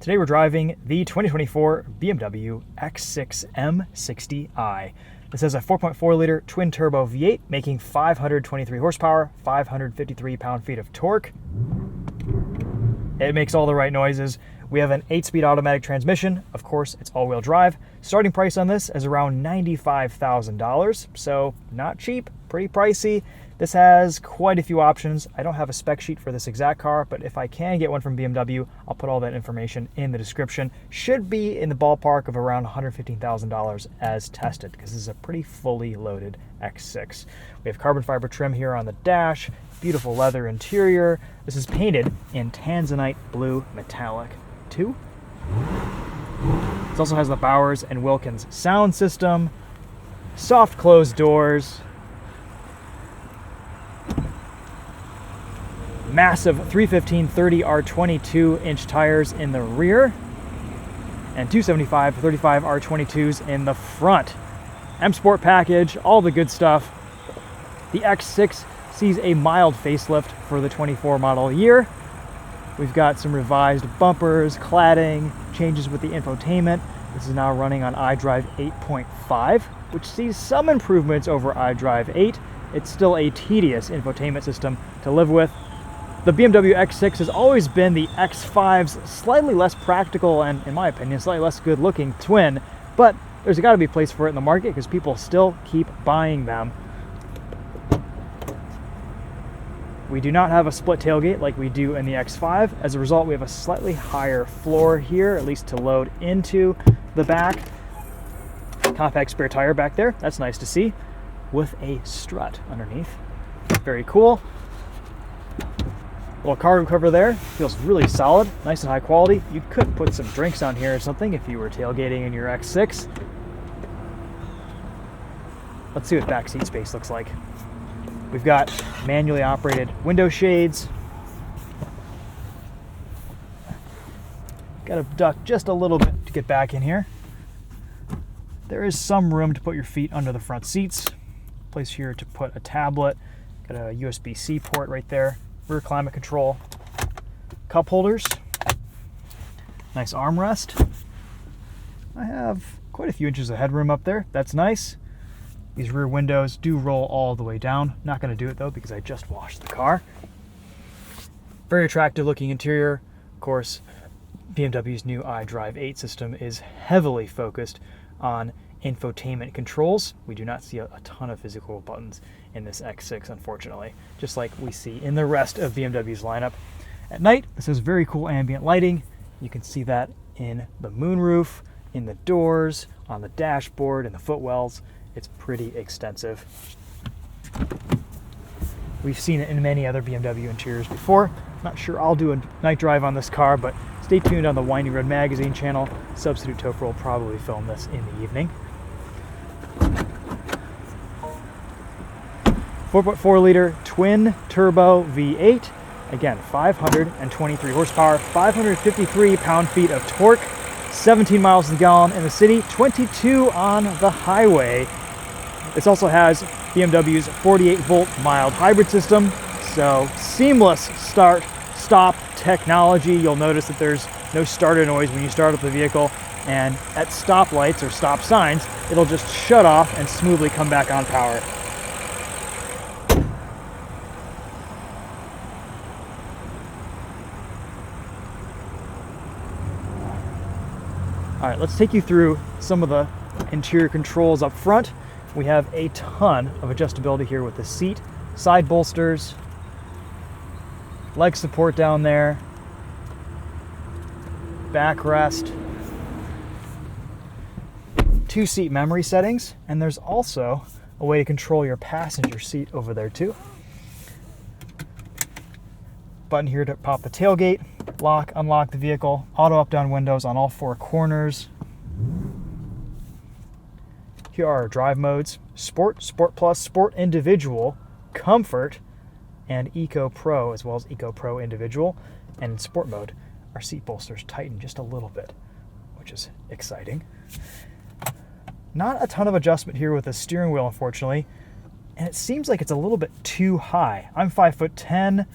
Today we're driving the 2024 BMW X6 M60i. This has a 4.4-liter twin-turbo V8 making 523 horsepower, 553 pound-feet of torque. It makes all the right noises. We have an 8-speed automatic transmission. Of course, it's all-wheel drive. Starting price on this is around $95,000, so not cheap, pretty pricey. This has quite a few options. I don't have a spec sheet for this exact car, but if I can get one from BMW, I'll put all that information in the description. Should be in the ballpark of around $115,000 as tested, because this is a pretty fully loaded X6. We have carbon fiber trim here on the dash, beautiful leather interior. This is painted in Tanzanite blue metallic too. This also has the Bowers and Wilkins sound system, soft closed doors, massive 315/30 R22 inch tires in the rear, and 275/35 R22s in the front. M Sport package, all the good stuff. The X6 sees a mild facelift for the 24 model year. We've got some revised bumpers, cladding, changes with the infotainment. This is now running on iDrive 8.5, which sees some improvements over iDrive 8. It's still a tedious infotainment system to live with. The BMW X6 has always been the X5's slightly less practical and, in my opinion, slightly less good-looking twin, but there's got to be a place for it in the market because people still keep buying them. We do not have a split tailgate like we do in the X5. As a result, we have a slightly higher floor here, at least to load into the back. Compact spare tire back there, that's nice to see, with a strut underneath. Very cool. Little cargo cover there, feels really solid, nice and high quality. You could put some drinks on here or something if you were tailgating in your X6. Let's see what back seat space looks like. We've got manually operated window shades. Got to duck just a little bit to get back in here. There is some room to put your feet under the front seats. Place here to put a tablet. Got a USB-C port right there. Rear climate control, cup holders, nice armrest. I have quite a few inches of headroom up there. That's nice. These rear windows do roll all the way down. Not going to do it though because I just washed the car. Very attractive looking interior. Of course, BMW's new iDrive 8 system is heavily focused on infotainment controls. We do not see a ton of physical buttons in this X6, unfortunately, just like we see in the rest of BMW's lineup. At night, this has very cool ambient lighting. You can see that in the moonroof, in the doors, on the dashboard, and the footwells. It's pretty extensive. We've seen it in many other BMW interiors before. Not sure I'll do a night drive on this car, but stay tuned on the Winding Road Magazine channel. Substitute Topher will probably film this in the evening. 4.4-liter twin-turbo V8. Again, 523 horsepower, 553 pound-feet of torque, 17 miles to the gallon in the city, 22 on the highway. This also has BMW's 48-volt mild hybrid system, so seamless start-stop technology. You'll notice that there's no starter noise when you start up the vehicle, and at stoplights or stop signs, it'll just shut off and smoothly come back on power. All right, let's take you through some of the interior controls up front. We have a ton of adjustability here with the seat, side bolsters, leg support down there, backrest, 2-seat memory settings, and there's also a way to control your passenger seat over there too. Button here to pop the tailgate, lock, unlock the vehicle, auto up-down windows on all 4 corners. Here are our drive modes: Sport, Sport Plus, Sport Individual, Comfort, and Eco Pro, as well as Eco Pro Individual. And in Sport mode, our seat bolsters tighten just a little bit, which is exciting. Not a ton of adjustment here with the steering wheel, unfortunately. and it seems like it's a little bit too high. I'm 5'10",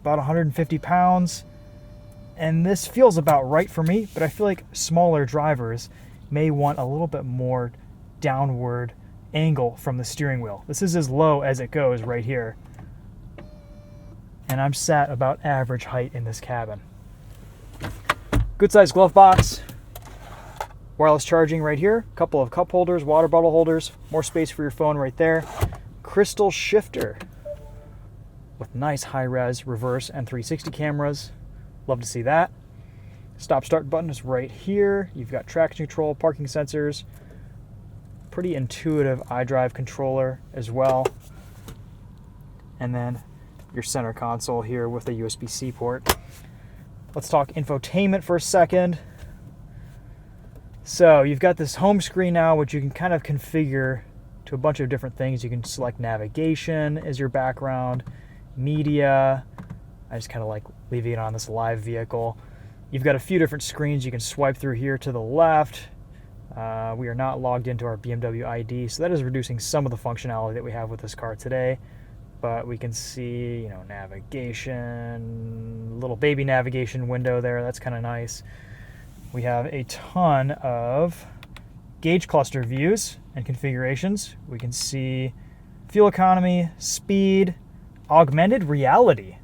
about 150 pounds, and this feels about right for me, but I feel like smaller drivers may want a little bit more downward angle from the steering wheel. This is as low as it goes right here, and I'm sat about average height in this cabin. Good sized glove box, wireless charging right here, a couple of cup holders, water bottle holders, more space for your phone right there. Crystal shifter with nice high-res reverse and 360 cameras. Love to see that. Stop start button is right here. You've got traction control, parking sensors, pretty intuitive iDrive controller as well. And then your center console here with a USB-C port. Let's talk infotainment for a second. So you've got this home screen now, which you can kind of configure to a bunch of different things. You can select navigation as your background, media. I just kind of like leaving it on this live vehicle. You've got a few different screens you can swipe through here to the left. We are not logged into our BMW ID, so that is reducing some of the functionality that we have with this car today. But we can see, you know, navigation, little baby navigation window there. That's kind of nice. We have a ton of gauge cluster views and configurations. We can see fuel economy, speed, augmented reality.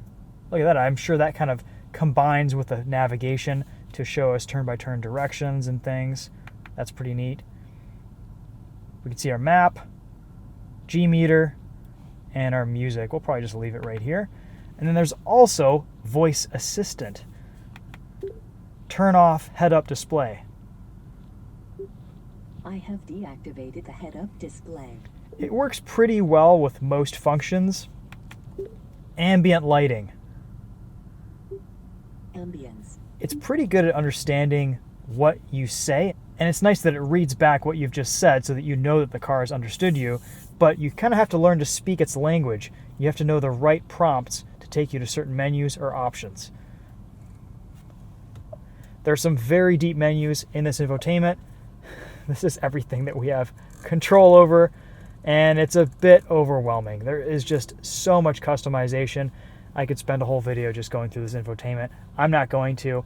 Look at that. I'm sure that kind of combines with the navigation to show us turn-by-turn directions and things. That's pretty neat. We can see our map, G-meter, and our music. We'll probably just leave it right here. And then there's also voice assistant. Turn off head-up display. I have deactivated the head-up display. It works pretty well with most functions. Ambient lighting. Ambience. It's pretty good at understanding what you say, and it's nice that it reads back what you've just said so that you know that the car has understood you, but you kind of have to learn to speak its language. You have to know the right prompts to take you to certain menus or options. There are some very deep menus in this infotainment. This is everything that we have control over, and it's a bit overwhelming. There is just so much customization. I could spend a whole video just going through this infotainment. I'm not going to.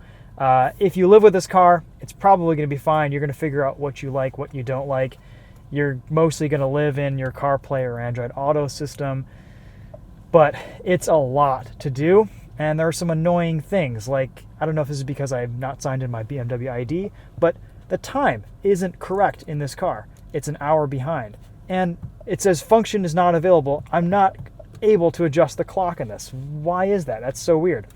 If you live with this car, it's probably going to be fine. You're going to figure out what you like, what you don't like. You're mostly going to live in your CarPlay or Android Auto system, but it's a lot to do, and there are some annoying things, like, I don't know if this is because I'm not signed in my BMW ID, but the time isn't correct in this car. It's an hour behind, and it says function is not available. I'm not able to adjust the clock in this. Why is that? That's so weird.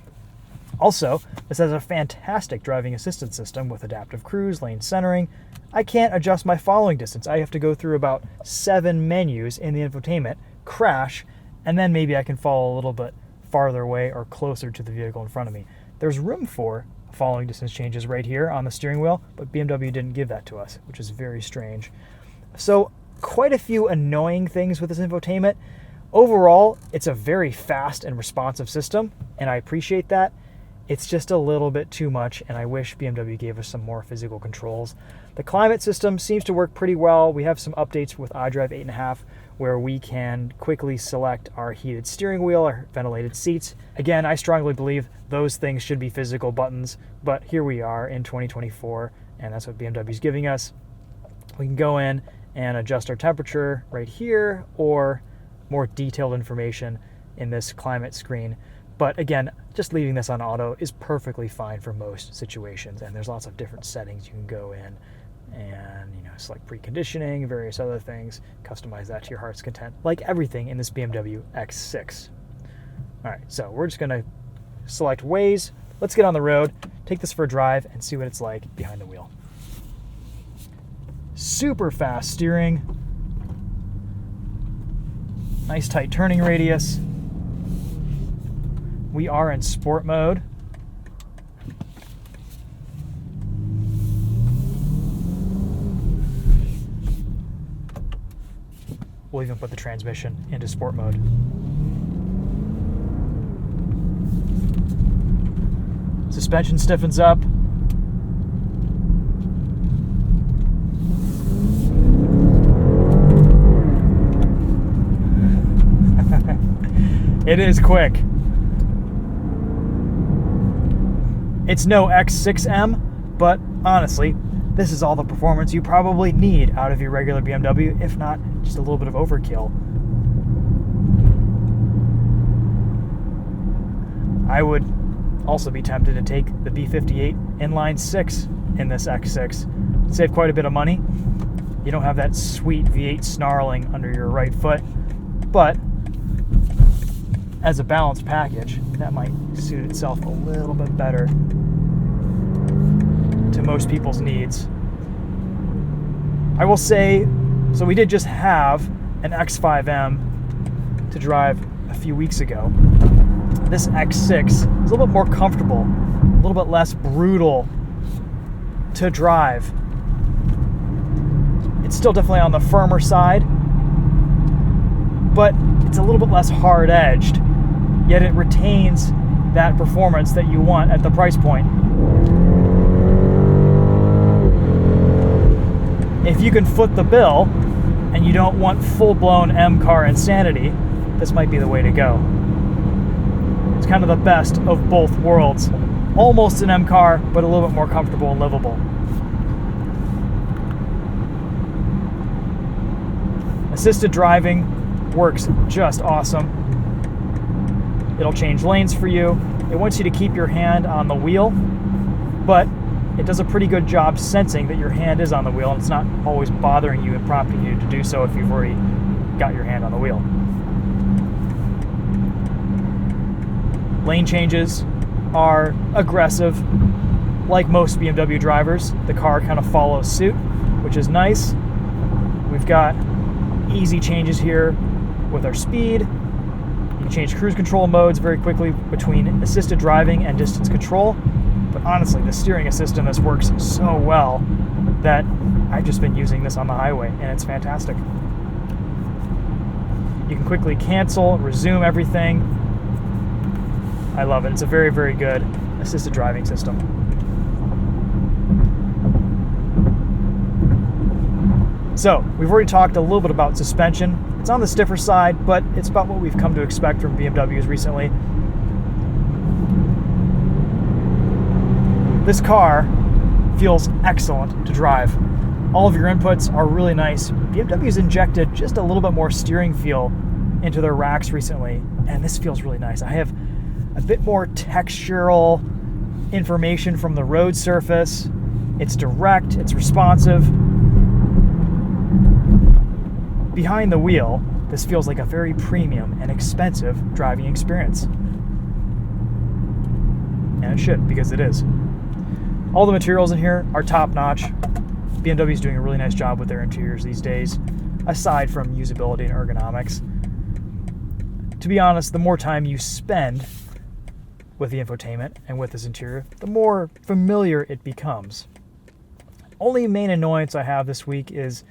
Also, this has a fantastic driving assistance system with adaptive cruise, lane centering. I can't adjust my following distance. I have to go through about 7 menus in the infotainment, crash, and then maybe I can follow a little bit farther away or closer to the vehicle in front of me. There's room for following distance changes right here on the steering wheel, but BMW didn't give that to us, which is very strange. So quite a few annoying things with this infotainment. Overall, it's a very fast and responsive system, and I appreciate that. It's just a little bit too much, and I wish BMW gave us some more physical controls. The climate system seems to work pretty well. We have some updates with iDrive 8.5 where we can quickly select our heated steering wheel, our ventilated seats. Again, I strongly believe those things should be physical buttons, but here we are in 2024, and that's what BMW is giving us. We can go in and adjust our temperature right here, or more detailed information in this climate screen. But again, just leaving this on auto is perfectly fine for most situations, and there's lots of different settings you can go in and, you know, select preconditioning, various other things, customize that to your heart's content, like everything in this BMW X6. All right, so we're just gonna select Waze. Let's get on the road, take this for a drive, and see what it's like behind the wheel. Super fast steering, nice tight turning radius. We are in sport mode. We'll even put the transmission into sport mode. Suspension stiffens up. It is quick. It's no X6M, but honestly, this is all the performance you probably need out of your regular BMW, if not just a little bit of overkill. I would also be tempted to take the B58 inline 6 in this X6. Save quite a bit of money. You don't have that sweet V8 snarling under your right foot, but as a balanced package, that might suit itself a little bit better to most people's needs. I will say, so we did just have an X5M to drive a few weeks ago. This X6 is a little bit more comfortable, a little bit less brutal to drive. It's still definitely on the firmer side, but it's a little bit less hard-edged, yet it retains that performance that you want at the price point. If you can foot the bill and you don't want full-blown M-car insanity, this might be the way to go. It's kind of the best of both worlds. Almost an M-car, but a little bit more comfortable and livable. Assisted driving works just awesome. It'll change lanes for you. It wants you to keep your hand on the wheel, but it does a pretty good job sensing that your hand is on the wheel, and it's not always bothering you and prompting you to do so if you've already got your hand on the wheel. Lane changes are aggressive. Like most BMW drivers, the car kind of follows suit, which is nice. We've got easy changes here with our speed. You can change cruise control modes very quickly between assisted driving and distance control. But honestly, the steering assist in this works so well that I've just been using this on the highway, and it's fantastic. You can quickly cancel, resume everything. I love it. It's a very, very good assisted driving system. So, we've already talked a little bit about suspension. It's on the stiffer side, but it's about what we've come to expect from BMWs recently. This car feels excellent to drive. All of your inputs are really nice. BMW's injected just a little bit more steering feel into their racks recently, and this feels really nice. I have a bit more textural information from the road surface. It's direct, it's responsive. Behind the wheel, this feels like a very premium and expensive driving experience. And it should, because it is. All the materials in here are top-notch. BMW's doing a really nice job with their interiors these days, aside from usability and ergonomics. To be honest, the more time you spend with the infotainment and with this interior, the more familiar it becomes. Only main annoyance I have this week is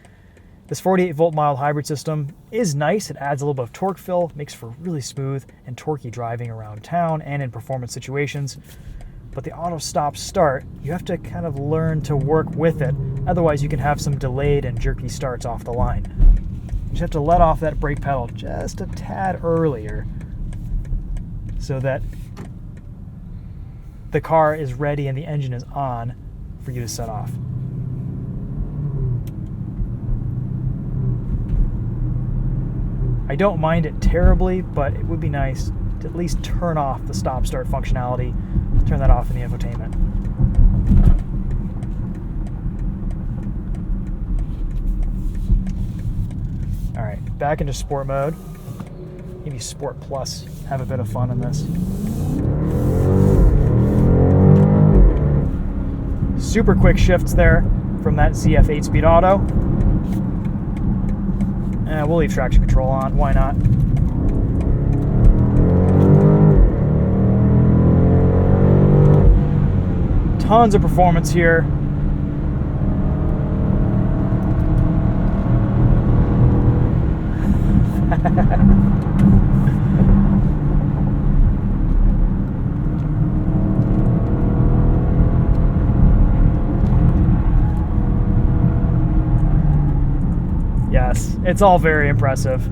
this 48-volt mild hybrid system is nice. It adds a little bit of torque fill, makes for really smooth and torquey driving around town and in performance situations. But the auto stop start, you have to kind of learn to work with it. Otherwise, you can have some delayed and jerky starts off the line. You just have to let off that brake pedal just a tad earlier so that the car is ready and the engine is on for you to set off. I don't mind it terribly, but it would be nice to at least turn off the stop-start functionality, turn that off in the infotainment. All right, back into sport mode. Maybe Sport Plus, have a bit of fun in this. Super quick shifts there from that ZF 8-speed auto. We'll leave traction control on, why not? Tons of performance here. Yes, it's all very impressive.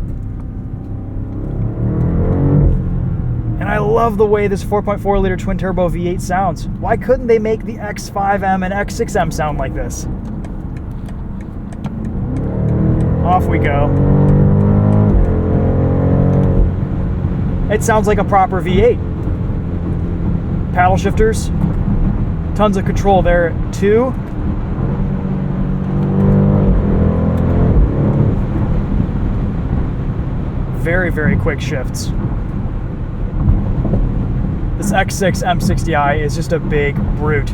And I love the way this 4.4 liter twin turbo V8 sounds. Why couldn't they make the X5M and X6M sound like this? Off we go. It sounds like a proper V8. Paddle shifters, tons of control there too. Very, very quick shifts. This X6 M60i is just a big brute.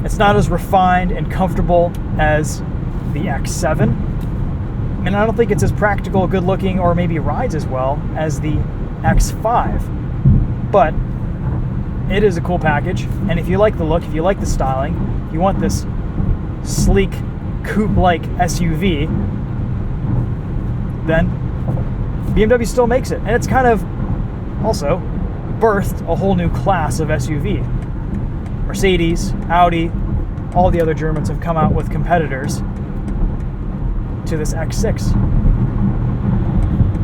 It's not as refined and comfortable as the X7, and I don't think it's as practical, good looking, or maybe rides as well as the X5, but it is a cool package. And if you like the look, if you like the styling, if you want this sleek coupe-like SUV, then BMW still makes it. And it's kind of also birthed a whole new class of SUV. Mercedes, Audi, all the other Germans have come out with competitors to this X6.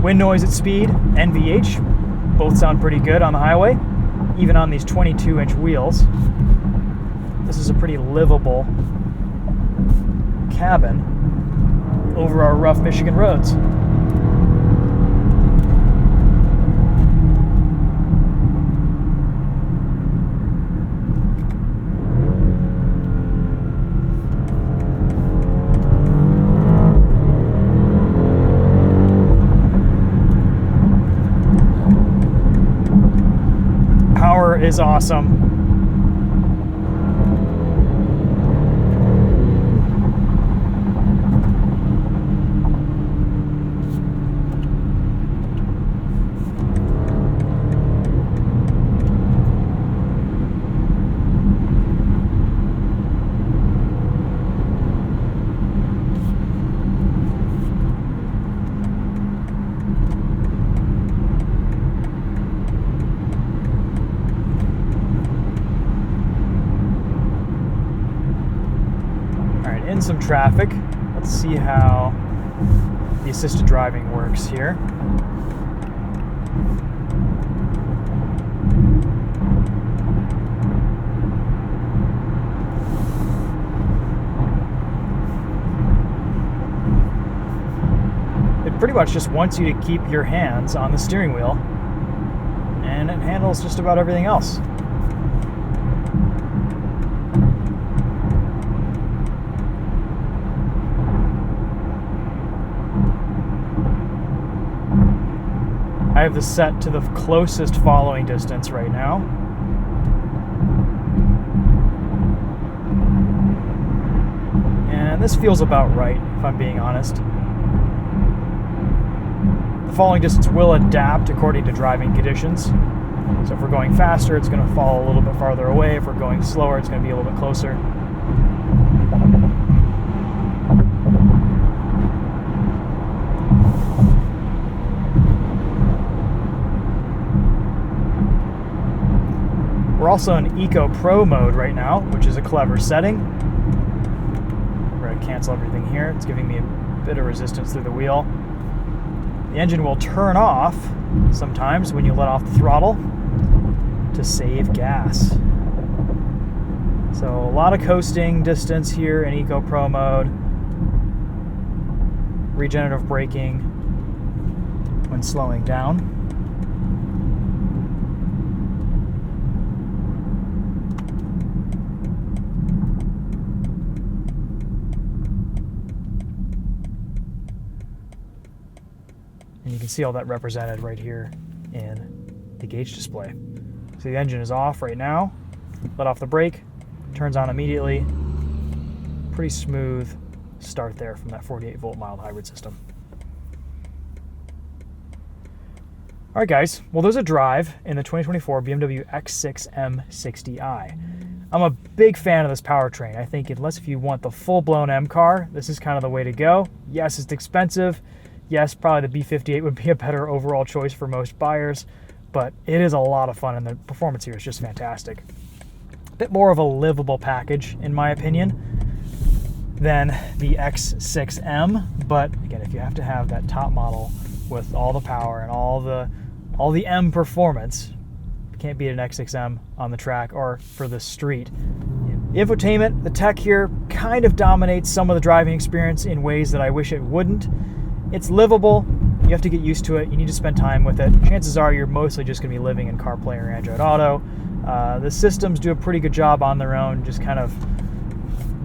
Wind noise at speed and VH both sound pretty good on the highway, even on these 22-inch wheels. This is a pretty livable cabin over our rough Michigan roads. Power is awesome. In some traffic. Let's see how the assisted driving works here. It pretty much just wants you to keep your hands on the steering wheel, and it handles just about everything else. I have this set to the closest following distance right now. And this feels about right, if I'm being honest. The following distance will adapt according to driving conditions. So if we're going faster, it's going to fall a little bit farther away. If we're going slower, it's going to be a little bit closer. We're also in Eco Pro mode right now, which is a clever setting. We're going to cancel everything here. It's giving me a bit of resistance through the wheel. The engine will turn off sometimes when you let off the throttle to save gas. So a lot of coasting distance here in Eco Pro mode. Regenerative braking when slowing down. And you can see all that represented right here in the gauge display. So the engine is off right now. Let off the brake, turns on immediately. Pretty smooth start there from that 48-volt mild hybrid system. All right, guys. Well, there's a drive in the 2024 BMW X6 M60i. I'm a big fan of this powertrain. I think unless if you want the full-blown M car, this is kind of the way to go. Yes, it's expensive. Yes, probably the B58 would be a better overall choice for most buyers, but it is a lot of fun, and the performance here is just fantastic. A bit more of a livable package, in my opinion, than the X6M, but again, if you have to have that top model with all the power and all the M performance, can't beat an X6M on the track or for the street. The infotainment, the tech here kind of dominates some of the driving experience in ways that I wish it wouldn't. It's livable. You have to get used to it. You need to spend time with it. Chances are you're mostly just going to be living in CarPlay or Android Auto. The systems do a pretty good job on their own, just kind of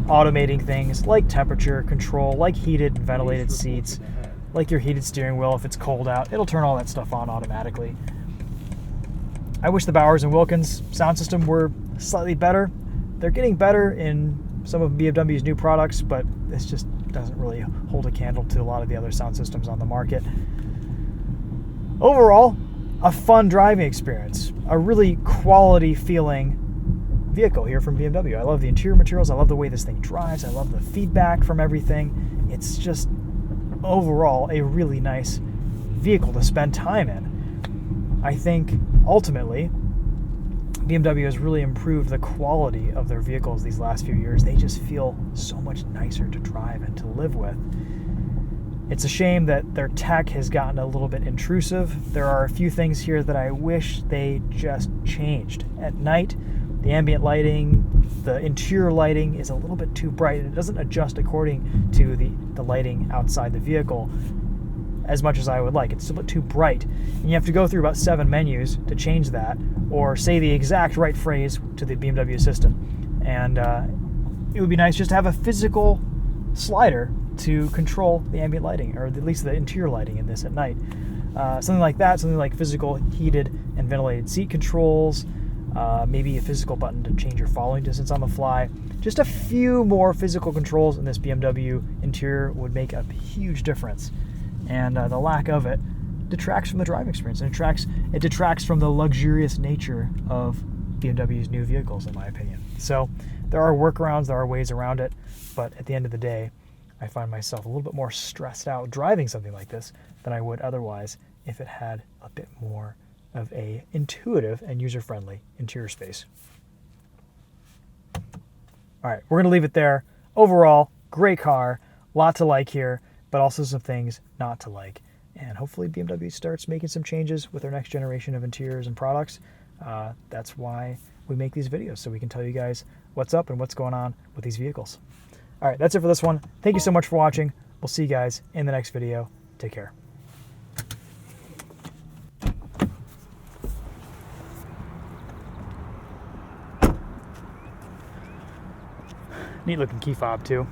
automating things like temperature control, like heated and ventilated seats, like your heated steering wheel if it's cold out. It'll turn all that stuff on automatically. I wish the Bowers and Wilkins sound system were slightly better. They're getting better in some of BMW's new products, but this just doesn't really hold a candle to a lot of the other sound systems on the market. Overall, a fun driving experience, a really quality feeling vehicle here from BMW. I love the interior materials. I love the way this thing drives. I love the feedback from everything. It's just overall a really nice vehicle to spend time in. I think ultimately BMW has really improved the quality of their vehicles these last few years. They just feel so much nicer to drive and to live with. It's a shame that their tech has gotten a little bit intrusive. There are a few things here that I wish they just changed. At night, the ambient lighting, the interior lighting is a little bit too bright, and it doesn't adjust according to the lighting outside the vehicle as much as I would like. It's a bit too bright. And you have to go through about 7 menus to change that, or say the exact right phrase to the BMW system. And it would be nice just to have a physical slider to control the ambient lighting, or at least the interior lighting in this at night. Something like that, something like physical heated and ventilated seat controls, maybe a physical button to change your following distance on the fly. Just a few more physical controls in this BMW interior would make a huge difference. And the lack of it detracts from the driving experience, and it detracts from the luxurious nature of BMW's new vehicles, in my opinion. So there are workarounds, there are ways around it, but at the end of the day, I find myself a little bit more stressed out driving something like this than I would otherwise if it had a bit more of a intuitive and user-friendly interior space. All right, we're going to leave it there. Overall, great car, lot to like here, but also some things not to like. And hopefully BMW starts making some changes with their next generation of interiors and products. That's why we make these videos, so we can tell you guys what's up and what's going on with these vehicles. All right, that's it for this one. Thank you so much for watching. We'll see you guys in the next video. Take care. Neat looking key fob too.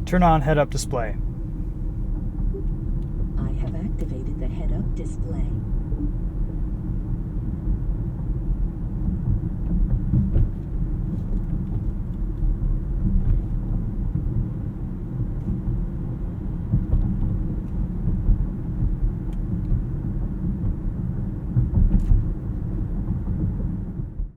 Turn on head-up display. I have activated the head-up display.